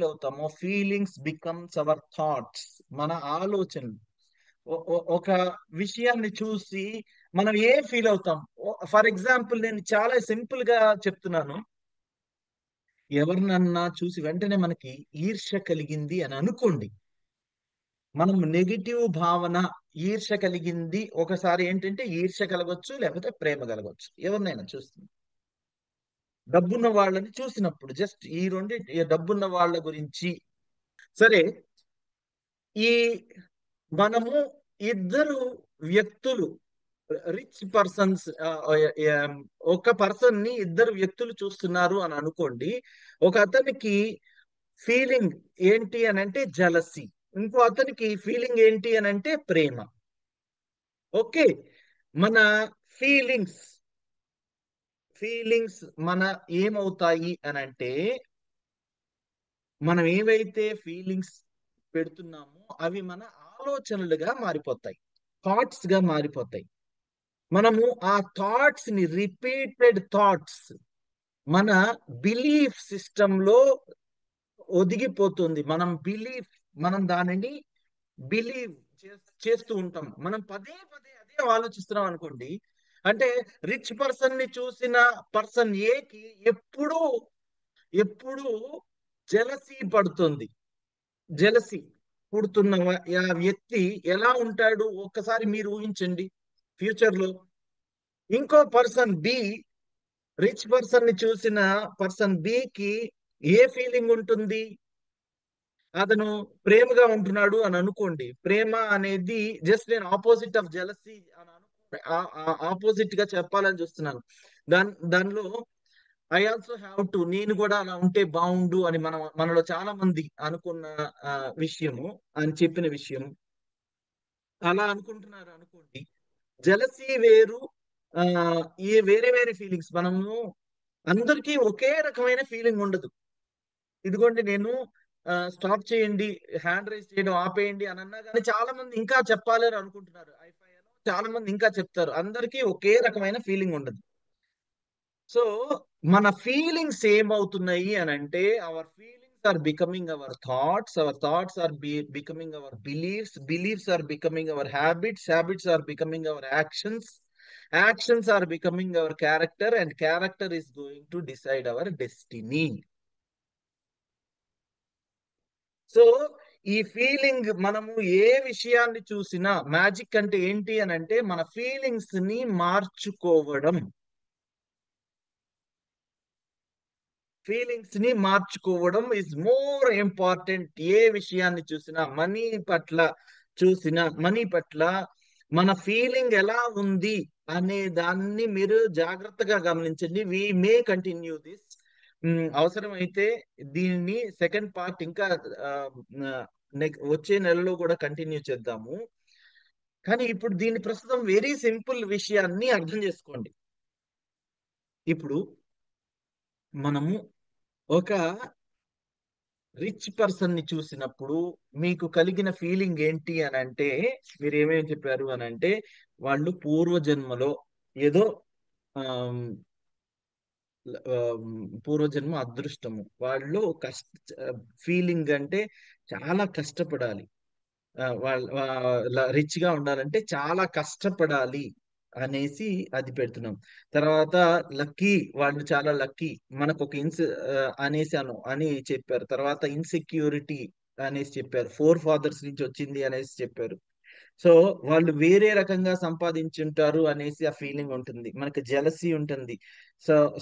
అవుతామో ఫీలింగ్స్ బికమ్స్ అవర్ థాట్స్, మన ఆలోచనలు. ఒక విషయాన్ని చూసి మనం ఏం ఫీల్ అవుతాం. ఫర్ ఎగ్జాంపుల్ నేను చాలా సింపుల్ గా చెప్తున్నాను. ఎవరినన్నా చూసి వెంటనే మనకి ఈర్ష్య కలిగింది అని అనుకోండి, మనం నెగిటివ్ భావన, ఈర్ష్య కలిగింది, ఒకసారి ఏంటంటే ఈర్ష్య కలగొచ్చు, లేకపోతే ప్రేమ కలగొచ్చు. ఎవరినైనా చూస్తుంది, డబ్బున్న వాళ్ళని చూసినప్పుడు జస్ట్ ఈ రెండు డబ్బున్న వాళ్ళ గురించి. సరే, ఈ మనము ఇద్దరు వ్యక్తులు, రిచ్ పర్సన్స్, ఒక పర్సన్ ని ఇద్దరు వ్యక్తులు చూస్తున్నారు అని అనుకోండి. ఒక అతనికి ఫీలింగ్ ఏంటి అని అంటే జలసీ, ఇంకో అతనికి ఫీలింగ్ ఏంటి అని అంటే ప్రేమ. ఓకే, మన ఫీలింగ్స్ మన ఏమవుతాయి అని అంటే, మనం ఏవైతే ఫీలింగ్స్ పెడుతున్నామో అవి మన ఆలోచనలుగా మారిపోతాయి, థాట్స్ గా మారిపోతాయి. మనము ఆ థాట్స్ ని, రిపీటెడ్ థాట్స్ మన బిలీఫ్ సిస్టమ్ లో ఒదిగిపోతుంది. మనం దానిని బిలీవ్ చేస్తూ ఉంటాం. మనం పదే పదే అదే ఆలోచిస్తున్నాం అనుకోండి. అంటే రిచ్ పర్సన్ ని చూసిన పర్సన్ ఏకి ఎప్పుడు జెలసీ పడుతుంది. జెలసీ పుడుతున్న ఆ వ్యక్తి ఎలా ఉంటాడు ఒక్కసారి మీరు ఊహించండి ఫ్యూచర్ లో. ఇంకో పర్సన్ బి, రిచ్ పర్సన్ ని చూసిన పర్సన్ బికి ఏ ఫీలింగ్ ఉంటుంది? అతను ప్రేమగా ఉంటున్నాడు అని అనుకోండి. ప్రేమ అనేది జస్ట్ నేను ఆపోజిట్ ఆఫ్ జెలసీ అని ఆపోజిట్ గా చెప్పాలని చూస్తున్నాను. దానిలో ఐ ఆల్సో హ్యావ్ టు, నేను కూడా అలా ఉంటే బాగుండు అని మనలో చాలా మంది అనుకున్న విషయము, అని చెప్పిన విషయం. అలా అనుకుంటున్నారు అనుకోండి. జెలసీ వేరు, ఈ వేరే వేరే ఫీలింగ్స్. మనము అందరికీ ఒకే రకమైన ఫీలింగ్ ఉండదు. ఇదిగోండి నేను స్టాప్ చేయండి, హ్యాండ్ రైజ్ చేయడం ఆపేయండి అని అన్నా కానీ చాలా మంది ఇంకా చెప్పాలి అని అనుకుంటున్నారు. చాలా మంది ఇంకా చెప్తారు. అందరికీ ఒకే రకమైన ఫీలింగ్ ఉండదు. సో మన ఫీలింగ్స్ ఏమవుతున్నాయి అని అంటే, our feelings are becoming our thoughts are becoming our beliefs are becoming our habits are becoming our actions are becoming our character, and character is going to decide our destiny. So ఈ feeling, మనము ఏ విషయాన్ని చూసినా magic అంటే ఏంటి అని అంటే మన ఫీలింగ్స్ ని మార్చుకోవడం. ఫీలింగ్స్ ని మార్చుకోవడం ఇస్ మోర్ ఇంపార్టెంట్. ఏ విషయాన్ని చూసినా, మనీ పట్ల మన ఫీలింగ్ ఎలా ఉంది అనే దాన్ని మీరు జాగ్రత్తగా గమనించండి. వి మే కంటిన్యూ దిస్. అవసరమైతే దీన్ని సెకండ్ పార్ట్ ఇంకా వచ్చే నెలలో కూడా కంటిన్యూ చేద్దాము. కానీ ఇప్పుడు దీన్ని ప్రస్తుతం వెరీ సింపుల్ విషయాన్ని అర్థం చేసుకోండి. ఇప్పుడు మనము ఒక రిచ్ పర్సన్ ని చూసినప్పుడు మీకు కలిగిన ఫీలింగ్ ఏంటి అని అంటే, మీరు ఏమేమి చెప్పారు అని అంటే, వాళ్ళు పూర్వజన్మలో ఏదో పూర్వజన్మ అదృష్టము, వాళ్ళు ఫీలింగ్ అంటే చాలా కష్టపడాలి, రిచ్ గా ఉండాలంటే చాలా కష్టపడాలి అనేసి అది పెడుతున్నాం. తర్వాత లక్కీ, వాళ్ళు చాలా లక్కీ, మనకు ఒక అనేసాను అని చెప్పారు. తర్వాత ఇన్సెక్యూరిటీ అనేసి చెప్పారు, 4 fathers నుంచి వచ్చింది అనేసి చెప్పారు. సో వాళ్ళు వేరే రకంగా సంపాదించుంటారు అనేసి ఆ ఫీలింగ్ ఉంటుంది. మనకి జెలసీ ఉంటుంది.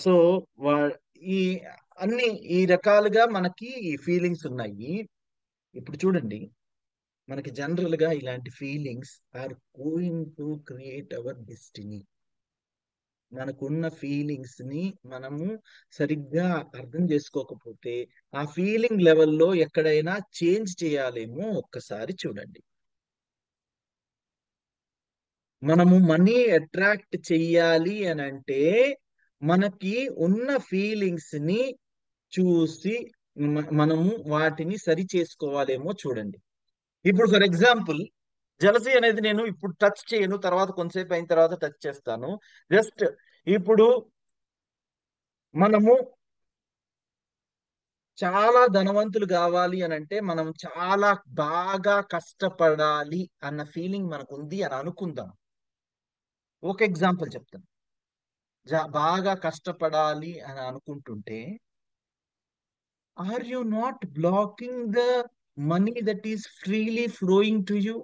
సో ఈ అన్ని ఈ రకాలుగా మనకి ఈ ఫీలింగ్స్ ఉన్నాయి. ఇప్పుడు చూడండి, మనకి జనరల్ గా ఇలాంటి feelings are going to create our destiny. మనకున్న ఫీలింగ్స్ ని మనము సరిగ్గా అర్థం చేసుకోకపోతే ఆ ఫీలింగ్ లెవెల్లో ఎక్కడైనా చేంజ్ చేయాలేమో ఒక్కసారి చూడండి. మనము మనీ అట్రాక్ట్ చెయ్యాలి అని అంటే మనకి ఉన్న ఫీలింగ్స్ ని చూసి మనము వాటిని సరి చేసుకోవాలేమో చూడండి. ఇప్పుడు ఫర్ ఎగ్జాంపుల్, జలసీ అనేది నేను ఇప్పుడు టచ్ చేయను, తర్వాత కొంతసేపు అయిన తర్వాత టచ్ చేస్తాను. జస్ట్ ఇప్పుడు మనము చాలా ధనవంతులు కావాలి అని అంటే మనం చాలా బాగా కష్టపడాలి అన్న ఫీలింగ్ మనకు ఉంది అని అనుకుందాం. ఒక ఎగ్జాంపుల్ చెప్తాను. బాగా కష్టపడాలి అని అనుకుంటుంటే, are you not blocking the money that is freely flowing to you?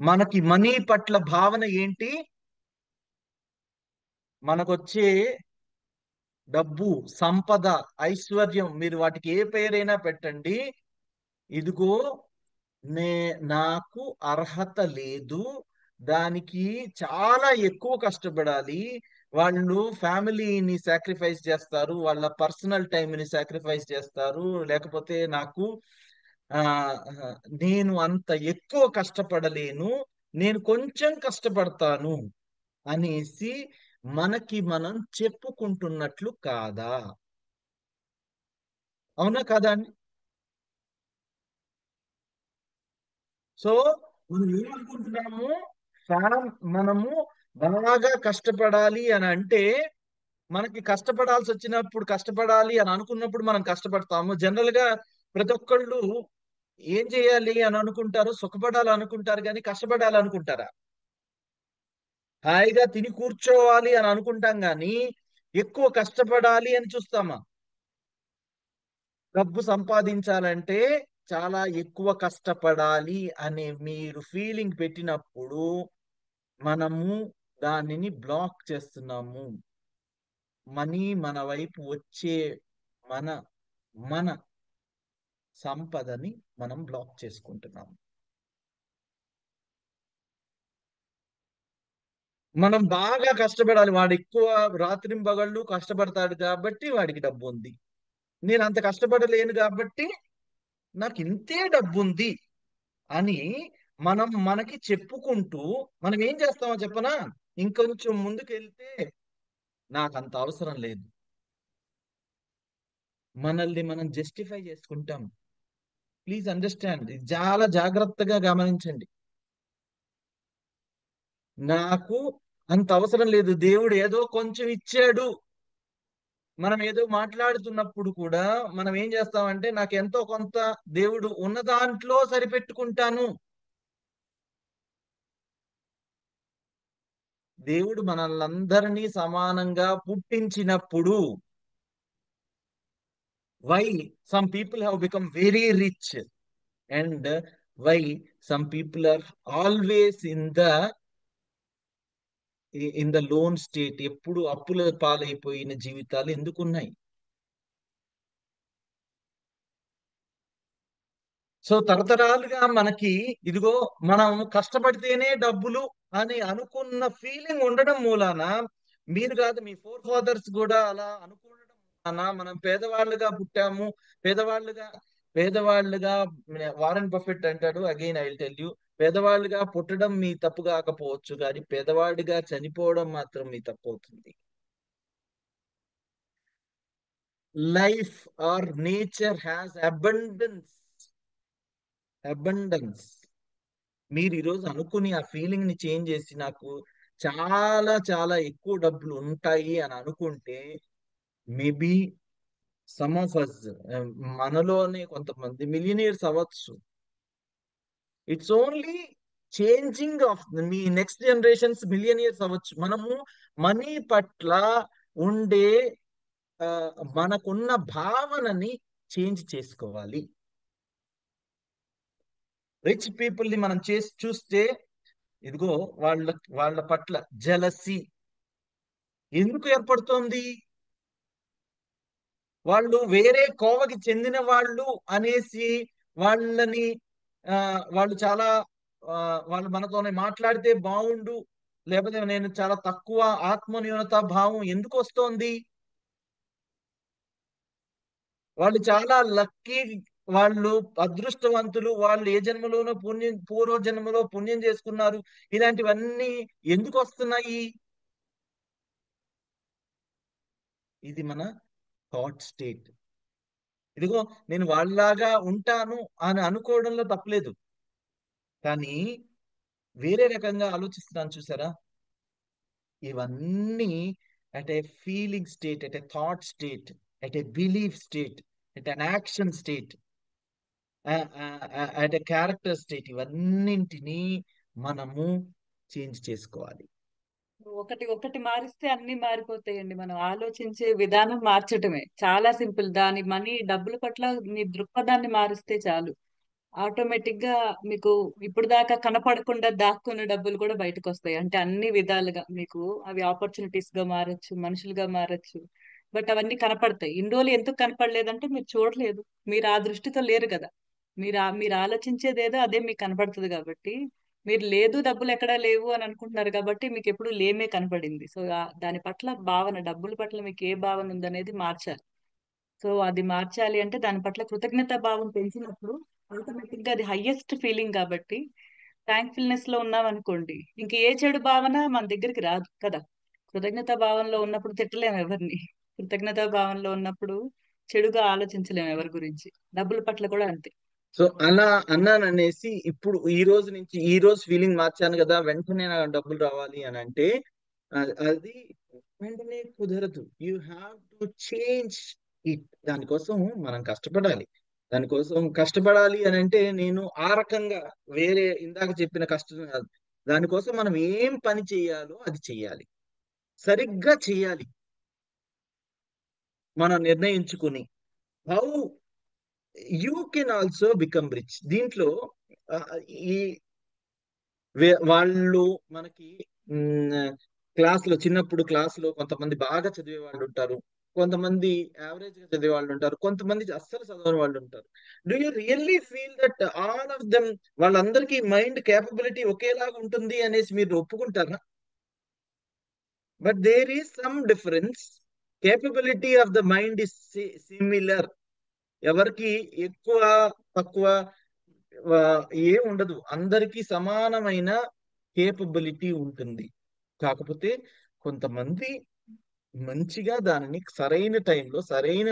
మనకి మనీ పట్ల భావన ఏంటి? మనకొచ్చే డబ్బు, సంపద, ఐశ్వర్యం, మీరు వాటికి ఏ పేరైనా పెట్టండి, ఇదిగో నాకు అర్హత లేదు, దానికి చాలా ఎక్కువ కష్టపడాలి, వాళ్ళు ఫ్యామిలీని సాక్రిఫైస్ చేస్తారు, వాళ్ళ పర్సనల్ టైంని సాక్రిఫైస్ చేస్తారు, లేకపోతే నేను అంత ఎక్కువ కష్టపడలేను, నేను కొంచెం కష్టపడతాను అనేసి మనకి మనం చెప్పుకుంటున్నట్లు కాదా? అవునా కాదా అండి? సో మనం ఏమనుకుంటున్నాము, మనము బాగా కష్టపడాలి అని అంటే, మనకి కష్టపడాల్సి వచ్చినప్పుడు, కష్టపడాలి అని అనుకున్నప్పుడు మనం కష్టపడతాము. జనరల్ గా ప్రతి ఒక్కళ్ళు ఏం చేయాలి అని అనుకుంటారు? సుఖపడాలి అనుకుంటారు, కానీ కష్టపడాలి అనుకుంటారా? హాయిగా తిని కూర్చోవాలి అని అనుకుంటాం, కానీ ఎక్కువ కష్టపడాలి అని చూస్తామా? డబ్బు సంపాదించాలంటే చాలా ఎక్కువ కష్టపడాలి అనే మీరు ఫీలింగ్ పెట్టినప్పుడు మనము దానిని బ్లాక్ చేస్తున్నాము. మనీ మన వైపు వచ్చే మన సంపదని మనం బ్లాక్ చేసుకుంటున్నాము. మనం బాగా కష్టపడాలి, వాడు ఎక్కువ రాత్రింబగళ్ళు కష్టపడతాడు కాబట్టి వాడికి డబ్బు ఉంది, నేను అంత కష్టపడలేను కాబట్టి నాకు ఇంతే డబ్బు ఉంది అని మనకి చెప్పుకుంటూ మనం ఏం చేస్తామో చెప్పనా? ఇంకొంచెం ముందుకు వెళ్తే నాకు అంత అవసరం లేదు, మనల్ని మనం జస్టిఫై చేసుకుంటాం. ప్లీజ్ అండర్స్టాండ్, చాలా జాగ్రత్తగా గమనించండి. నాకు అంత అవసరం లేదు, దేవుడు ఏదో కొంచెం ఇచ్చాడు. మనం ఏదో మాట్లాడుతున్నప్పుడు కూడా మనం ఏం చేస్తామంటే నాకు ఎంతో కొంత దేవుడు ఉన్న దాంట్లో సరిపెట్టుకుంటాను. దేవుడు మనల్నందరినీ సమానంగా పుట్టించినప్పుడు why some people have become very rich and why some people are always in the loan state, ఎప్పుడు అప్పుల పాలైపోయిన జీవితాలు ఎందుకున్నాయి? సో తరతరాలుగా మనకి ఇదిగో మనం కష్టపడితేనే డబ్బులు అని అనుకున్న ఫీలింగ్ ఉండడం మూలాన, మీరు కాదు మీ ఫోర్ ఫాదర్స్ కూడా అలా అనుకోవడం మూలాన మనం పేదవాళ్ళుగా పుట్టాము. పేదవాళ్ళుగా వారెన్ బఫెట్ అంటాడు, again I will tell you, పేదవాళ్ళుగా పుట్టడం మీ తప్పు కాకపోవచ్చు, కానీ పేదవాడిగా చనిపోవడం మాత్రం మీ తప్పు అవుతుంది. Life or nature has abundance. మీరు ఈరోజు అనుకుని ఆ ఫీలింగ్ ని చేంజ్ చేసి నాకు చాలా చాలా ఎక్కువ డబ్బులు ఉంటాయి అని అనుకుంటే, మేబీ సమ్ ఆఫ్ అస్, మనలోనే కొంతమంది మిలియనియర్స్ అవ్వచ్చు. It's only changing of me next generations millionaires అవ్వచ్చు. మనము మనీ పట్ల ఉండే మనకున్న భావనని చేంజ్ చేసుకోవాలి. రిచ్ పీపుల్ ని మనం చూస్తే ఇదిగో వాళ్ళ పట్ల జెలసీ ఎందుకు ఏర్పడుతోంది? వాళ్ళు వేరే కోవకి చెందిన వాళ్ళు అనేసి వాళ్ళని వాళ్ళు చాలా వాళ్ళు మనతోనే మాట్లాడితే బాగుండు, లేకపోతే నేను చాలా తక్కువ ఆత్మన్యూనతా భావం ఎందుకు వస్తోంది? వాళ్ళు చాలా లక్కీ, వాళ్ళు అదృష్టవంతులు, వాళ్ళు ఏ జన్మలోనో పూర్వ జన్మలో పుణ్యం చేసుకున్నారు, ఇలాంటివన్నీ ఎందుకు వస్తున్నాయి? ఇది మన థాట్ స్టేట్. ఇదిగో నేను వాళ్ళలాగా ఉంటాను అని అనుకోవడంలో తప్పలేదు, కానీ వేరే రకంగా ఆలోచిస్తున్నాను చూసారా? ఇవన్నీ at a feeling state, at a thought state, at a belief state, at an action state, at a character state, ఇవన్నింటినీ మనము చేంజ్ చేసుకోవాలి. ఒకటి మారిస్తే అన్ని మారిపోతాయండి. మనం ఆలోచించే విధానం మార్చటమే చాలా సింపుల్. దాని డబ్బుల పట్ల మీ దృక్పథాన్ని మారిస్తే చాలు, ఆటోమేటిక్ గా మీకు ఇప్పుడు దాకా కనపడకుండా దాక్కున్న డబ్బులు కూడా బయటకు వస్తాయి. అంటే అన్ని విధాలుగా మీకు అవి ఆపర్చునిటీస్ గా మారచ్చు, మనుషులుగా మారచ్చు. బట్ అవన్నీ కనపడతాయి. ఇన్ని రోజులు ఎందుకు కనపడలేదంటే మీరు చూడలేదు, మీరు ఆ దృష్టితో లేరు కదా. మీరు ఆలోచించేదేదో అదే మీకు కనపడుతుంది కాబట్టి, మీరు లేదు డబ్బులు ఎక్కడా లేవు అని అనుకుంటున్నారు కాబట్టి మీకు ఎప్పుడు లేమే కనపడింది. సో దాని పట్ల భావన, డబ్బుల పట్ల మీకు ఏ భావన ఉందనేది మార్చాలి. సో అది మార్చాలి అంటే దాని పట్ల కృతజ్ఞత భావం పెంచినప్పుడు ఆటోమేటిక్ గా అది హైయెస్ట్ ఫీలింగ్ కాబట్టి, థ్యాంక్ఫుల్నెస్ లో ఉన్నాం అనుకోండి, ఇంక ఏ చెడు భావన మన దగ్గరికి రాదు కదా. కృతజ్ఞత భావంలో ఉన్నప్పుడు తిట్టలేము ఎవరిని, కృతజ్ఞత భావంలో ఉన్నప్పుడు చెడుగా ఆలోచించలేము ఎవరి గురించి. డబ్బుల పట్ల కూడా అంతే. సో అలా అన్నాననేసి ఇప్పుడు ఈ రోజు నుంచి ఈ రోజు ఫీలింగ్ మార్చాను కదా, వెంటనే నాకు డబ్బులు రావాలి అని అంటే అది వెంటనే కుదరదు. You have to change it. దానికోసం మనం కష్టపడాలి. అని అంటే నేను ఆ రకంగా వేరే ఇందాక చెప్పిన కష్టం కాదు. దానికోసం మనం ఏం పని చేయాలో అది చెయ్యాలి, సరిగ్గా చెయ్యాలి. మనం నిర్ణయించుకుని how you can also become rich. దీంట్లో ఈ వాళ్ళు మనకి చిన్నప్పుడు క్లాసులో కొంతమంది బాగా చదివే వాళ్ళు ఉంటారు, కొంతమంది యావరేజ్ గా చదివే వాళ్ళు ఉంటారు, కొంతమంది అస్సలు చదవని వాళ్ళు ఉంటారు. Do you really feel that all of them వాళ్ళందరికీ మైండ్ కేపబిలిటీ ఒకేలాగా ఉంటుంది అనేసి మీరు ఒప్పుకుంటారా? But there is some difference. Capability of the mind is similar. ఎవరికి ఎక్కువ తక్కువ ఏం ఉండదు, అందరికీ సమానమైన కేపబిలిటీ ఉంటుంది. కాకపోతే కొంతమంది మంచిగా దానిని సరైన టైంలో సరైన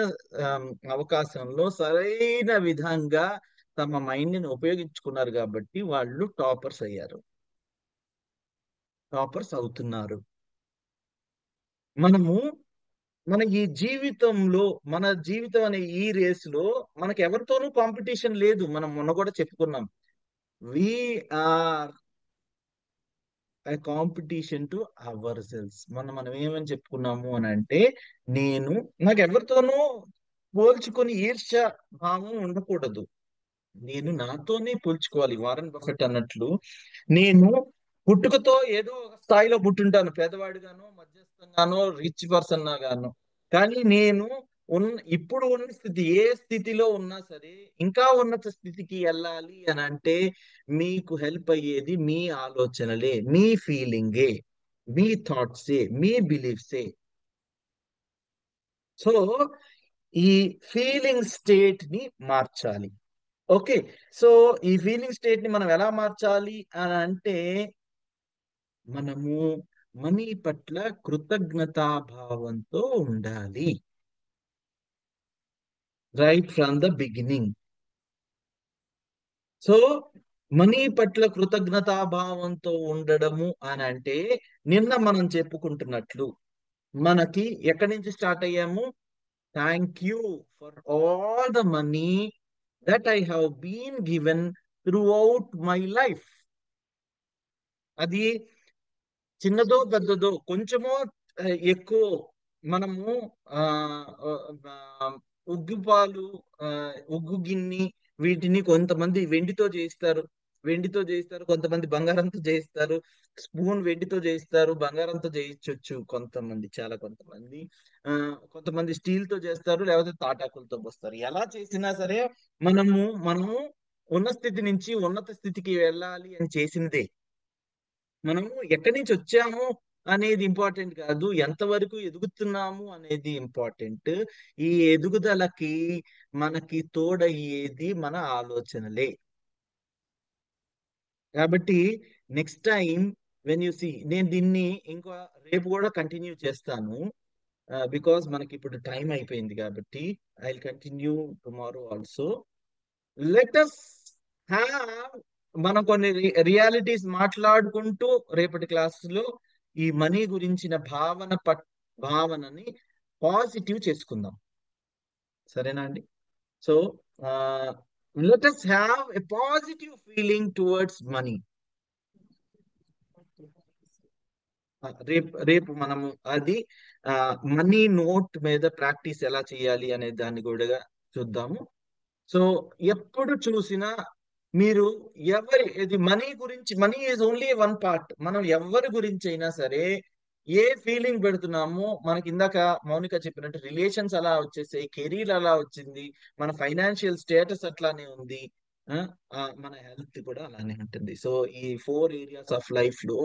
అవకాశంలో సరైన విధంగా తమ మైండ్ ని ఉపయోగించుకున్నారు కాబట్టి వాళ్ళు టాపర్స్ అయ్యారు, టాపర్స్ అవుతున్నారు. మన ఈ జీవితంలో, మన జీవితం అనే ఈ రేసులో మనకు ఎవరితోనూ కాంపిటీషన్ లేదు. మనం మొన్న కూడా చెప్పుకున్నాం, we are a competition to ourselves. మనం ఏమని చెప్పుకున్నాము అని అంటే, నాకు ఎవరితోనూ పోల్చుకొని ఈర్ష్య భావం ఉండకూడదు, నేను నాతోనే పోల్చుకోవాలి. వారన్ బఫెట్ అన్నట్లు, నేను పుట్టుకతో ఏదో ఒక స్థాయిలో పుట్టుంటాను, పేదవాడిగానో మధ్యస్థంగానో రిచ్ పర్సన్ గానో. కానీ నేను ఇప్పుడు ఉన్న స్థితి, ఏ స్థితిలో ఉన్నా సరే ఇంకా ఉన్నత స్థితికి వెళ్ళాలి అని అంటే మీకు హెల్ప్ అయ్యేది మీ ఆలోచనలే, మీ ఫీలింగే, మీ థాట్సే, మీ బిలీఫ్సే. సో ఈ ఫీలింగ్ స్టేట్ ని మార్చాలి. ఓకే, సో ఈ ఫీలింగ్ స్టేట్ ని మనం ఎలా మార్చాలి అని అంటే, మనము మనీ పట్ల కృతజ్ఞతాభావంతో ఉండాలి, right from the beginning. So money పట్ల కృతజ్ఞతాభావంతో ఉండడము అని అంటే, నిన్న మనం చెప్పుకుంటున్నట్లు మనకి ఎక్కడి నుంచి స్టార్ట్ అయ్యాము? Thank you for all the money that I have been given throughout my life. అది చిన్నదో పెద్దదో, కొంచెమో ఎక్కువ, మనము ఉగ్గుపాలు, ఉగ్గు గిన్ని, వీటిని కొంతమంది వెండితో చేయిస్తారు, కొంతమంది బంగారంతో చేయిస్తారు. స్పూన్ వెండితో చేయిస్తారు, బంగారంతో చేయించవచ్చు కొంతమంది, కొంతమంది స్టీల్ తో చేస్తారు, లేకపోతే తాటాకులతో పోస్తారు. ఎలా చేసినా సరే మనము ఉన్న స్థితి నుంచి ఉన్నత స్థితికి వెళ్ళాలి అని చేసిందే. మనము ఎక్కడి నుంచి వచ్చాము అనేది ఇంపార్టెంట్ కాదు, ఎంతవరకు ఎదుగుతున్నాము అనేది ఇంపార్టెంట్. ఈ ఎదుగుదలకి మనకి తోడయ్యేది మన ఆలోచనలే. కాబట్టి next time when you see, నేను దీన్ని ఇంకా రేపు కూడా కంటిన్యూ చేస్తాను, బికాస్ మనకి ఇప్పుడు టైం అయిపోయింది కాబట్టి. I will continue tomorrow also. Let us have, మనం కొన్ని రియాలిటీస్ మాట్లాడుకుంటూ రేపటి క్లాసులో ఈ మనీ గురించిన భావనని పాజిటివ్ చేసుకుందాం, సరేనా అండి? So let us have a positive feeling towards money. రేపు మనము అది మనీ నోట్ మీద ప్రాక్టీస్ ఎలా చేయాలి అనే దాన్ని కూడా చూద్దాము. సో ఎప్పుడు చూసినా మీరు మనీ గురించి, money is only one part. మనం ఎవరి గురించి అయినా సరే ఏ ఫీలింగ్ పెడుతున్నామో, మనకి ఇందాక మౌనిక చెప్పినట్టు రిలేషన్స్ అలా వచ్చేసాయి, కెరీర్ అలా వచ్చింది, మన ఫైనాన్షియల్ స్టేటస్ అట్లానే ఉంది, మన హెల్త్ కూడా అలానే ఉంటుంది. సో ఈ 4 areas ఆఫ్ లైఫ్ లో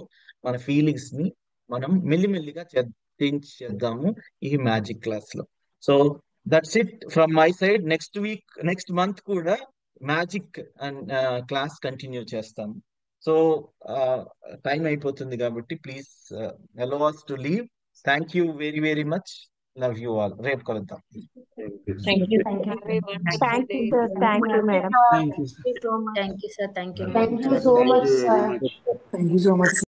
మన ఫీలింగ్స్ ని మనం మెల్లిమెల్లిగా చేద్దాము ఈ మ్యాజిక్ క్లాస్ లో. So that's it from my side. Next month కూడా మ్యాజిక్ అండ్ క్లాస్ కంటిన్యూ చేస్తాము. సో టైం అయిపోతుంది కాబట్టి please allow us to leave. Thank you very very much. Love you all. రేపు కలుద్దాం. Thank you sir. Thank you madam. Thank you sir. Thank you sir. Thank you. Thank you so much, sir. Thank you so much.